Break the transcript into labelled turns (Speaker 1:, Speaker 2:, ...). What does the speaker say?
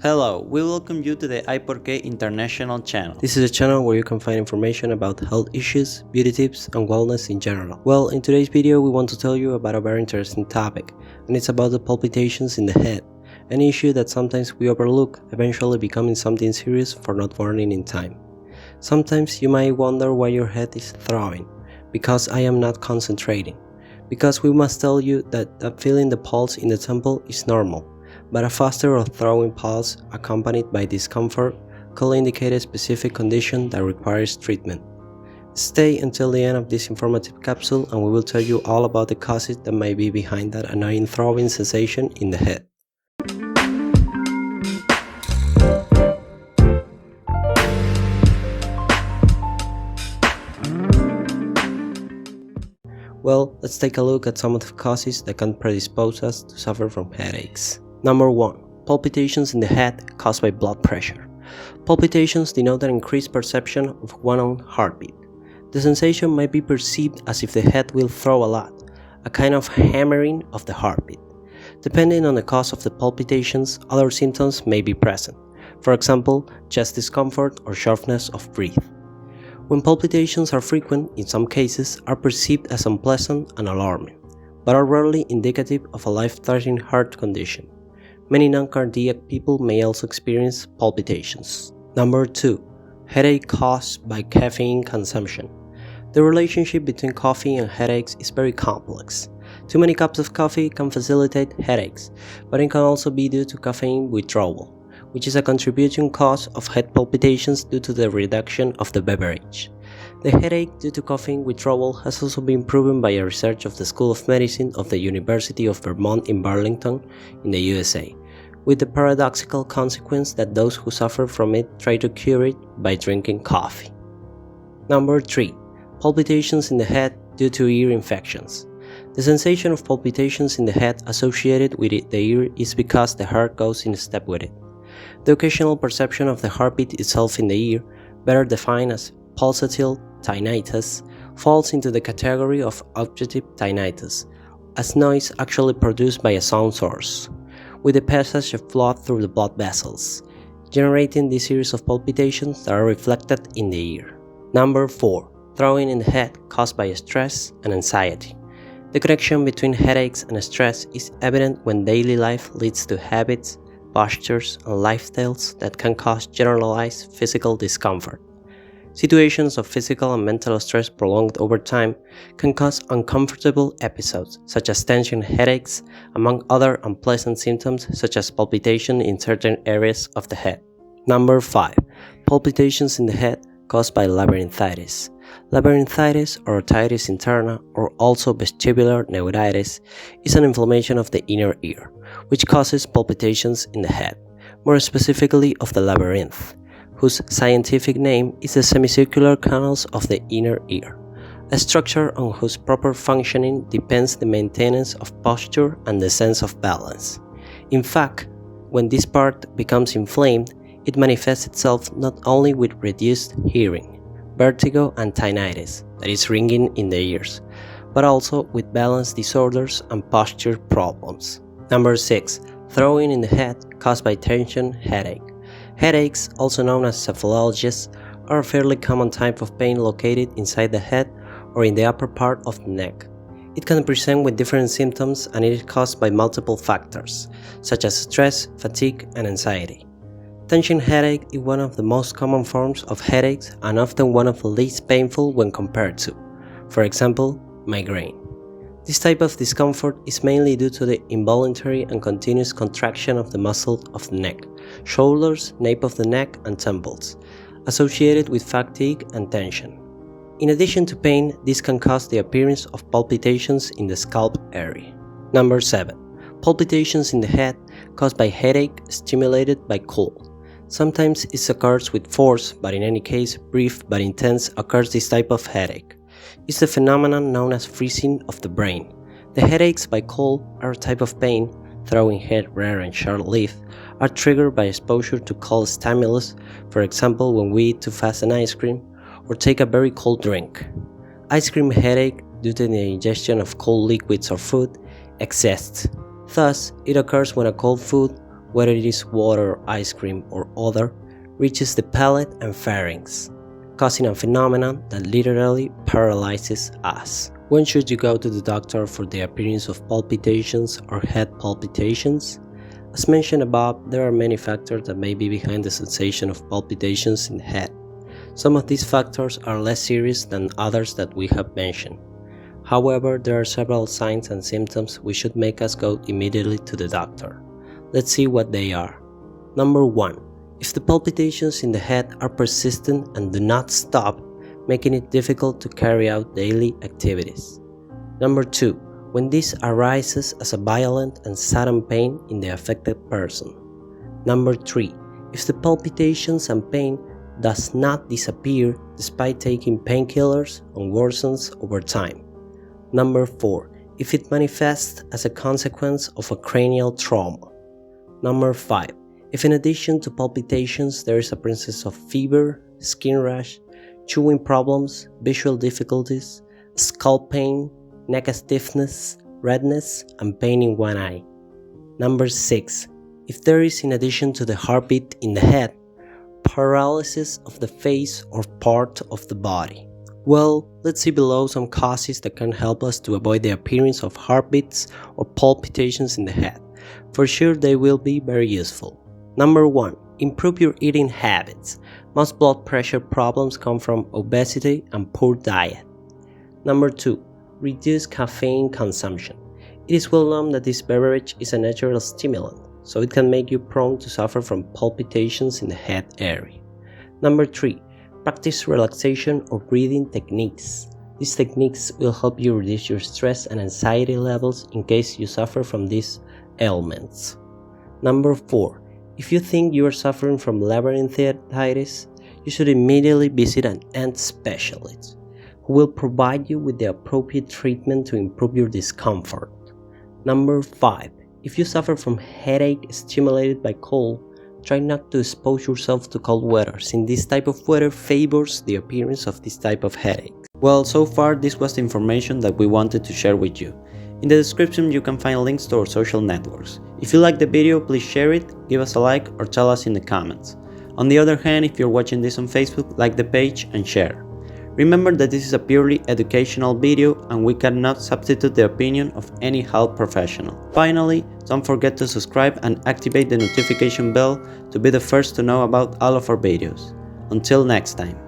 Speaker 1: Hello, we welcome you to the iPorqué International channel.
Speaker 2: This is a channel where you can find information about health issues, beauty tips, and wellness in general. Well, in today's video we want to tell you about a very interesting topic, and it's about the palpitations in the head, an issue that sometimes we overlook, eventually becoming something serious for not warning in time. Sometimes you might wonder why your head is throbbing, because I am not concentrating. Because we must tell you that feeling the pulse in the temple is normal. But a faster or throbbing pulse accompanied by discomfort could indicate a specific condition that requires treatment. Stay until the end of this informative capsule and we will tell you all about the causes that might be behind that annoying throbbing sensation in the head. Well, let's take a look at some of the causes that can predispose us to suffer from headaches. Number 1. Palpitations in the head caused by blood pressure. Palpitations denote an increased perception of one's own heartbeat. The sensation might be perceived as if the head will throb a lot, a kind of hammering of the heartbeat. Depending on the cause of the palpitations, other symptoms may be present, for example, chest discomfort or shortness of breath. When palpitations are frequent, in some cases are perceived as unpleasant and alarming, but are rarely indicative of a life-threatening heart condition. Many non-cardiac people may also experience palpitations. Number 2. Headache caused by caffeine consumption. The relationship between coffee and headaches is very complex. Too many cups of coffee can facilitate headaches, but it can also be due to caffeine withdrawal, which is a contributing cause of head palpitations due to the reduction of the beverage. The headache due to caffeine withdrawal has also been proven by a research of the School of Medicine of the University of Vermont in Burlington in the USA, with the paradoxical consequence that those who suffer from it try to cure it by drinking coffee. Number 3. Palpitations in the head due to ear infections. The sensation of palpitations in the head associated with the ear is because the heart goes in step with it. The occasional perception of the heartbeat itself in the ear, better defined as pulsatile tinnitus, falls into the category of objective tinnitus, as noise actually produced by a sound source, with the passage of blood through the blood vessels, generating this series of palpitations that are reflected in the ear. Number 4. Throbbing in the head caused by stress and anxiety. The connection between headaches and stress is evident when daily life leads to habits, postures, and lifestyles that can cause generalized physical discomfort. Situations of physical and mental stress prolonged over time can cause uncomfortable episodes, such as tension headaches, among other unpleasant symptoms such as palpitation in certain areas of the head. Number 5. Palpitations in the head caused by labyrinthitis. Labyrinthitis or otitis interna, or also vestibular neuritis, is an inflammation of the inner ear, which causes palpitations in the head, more specifically of the labyrinth, whose scientific name is the semicircular canals of the inner ear, a structure on whose proper functioning depends the maintenance of posture and the sense of balance. In fact, when this part becomes inflamed, it manifests itself not only with reduced hearing, vertigo and tinnitus, that is ringing in the ears, but also with balance disorders and posture problems. Number 6. Throbbing in the head caused by tension headache. Headaches, also known as cephalalgias, are a fairly common type of pain located inside the head or in the upper part of the neck. It can present with different symptoms and it is caused by multiple factors, such as stress, fatigue, and anxiety. Tension headache is one of the most common forms of headaches and often one of the least painful when compared to, for example, migraine. This type of discomfort is mainly due to the involuntary and continuous contraction of the muscle of the neck, shoulders, nape of the neck, and temples, associated with fatigue and tension. In addition to pain, this can cause the appearance of palpitations in the scalp area. Number 7. Palpitations in the head caused by headache stimulated by cold. Sometimes it occurs with force, but in any case, brief but intense occurs this type of headache. It's the phenomenon known as freezing of the brain. The headaches by cold are a type of pain, throbbing head rare and short-lived, are triggered by exposure to cold stimulus, for example when we eat too fast an ice cream, or take a very cold drink. Ice cream headache, due to the ingestion of cold liquids or food, exists. Thus, it occurs when a cold food whether it is water, ice cream, or other, reaches the palate and pharynx, causing a phenomenon that literally paralyzes us. When should you go to the doctor for the appearance of palpitations or head palpitations? As mentioned above, there are many factors that may be behind the sensation of palpitations in the head. Some of these factors are less serious than others that we have mentioned. However, there are several signs and symptoms which should make us go immediately to the doctor. Let's see what they are. Number 1. If the palpitations in the head are persistent and do not stop, making it difficult to carry out daily activities. Number 2. When this arises as a violent and sudden pain in the affected person. Number 3. If the palpitations and pain does not disappear despite taking painkillers and worsens over time. Number 4. If it manifests as a consequence of a cranial trauma. Number 5. If in addition to palpitations there is a presence of fever, skin rash, chewing problems, visual difficulties, scalp pain, neck stiffness, redness, and pain in one eye. Number 6. If there is, in addition to the heartbeat in the head, paralysis of the face or part of the body. Well, let's see below some causes that can help us to avoid the appearance of heartbeats or palpitations in the head. For sure they will be very useful. Number 1. Improve your eating habits. Most blood pressure problems come from obesity and poor diet. Number 2. Reduce caffeine consumption. It is well known that this beverage is a natural stimulant, so it can make you prone to suffer from palpitations in the head area. Number 3. Practice relaxation or breathing techniques. These techniques will help you reduce your stress and anxiety levels in case you suffer from these ailments. Number 4. If you think you are suffering from labyrinthitis, you should immediately visit an ant specialist who will provide you with the appropriate treatment to improve your discomfort. Number 5. If you suffer from headache stimulated by cold, try not to expose yourself to cold weather, since this type of weather favors the appearance of this type of headache.
Speaker 1: Well, so far this was the information that we wanted to share with you. In the description you can find links to our social networks. If you like the video, please share it, give us a like, or tell us in the comments. On the other hand, if you're watching this on Facebook, like the page and share. Remember that this is a purely educational video and we cannot substitute the opinion of any health professional. Finally, don't forget to subscribe and activate the notification bell to be the first to know about all of our videos. Until next time.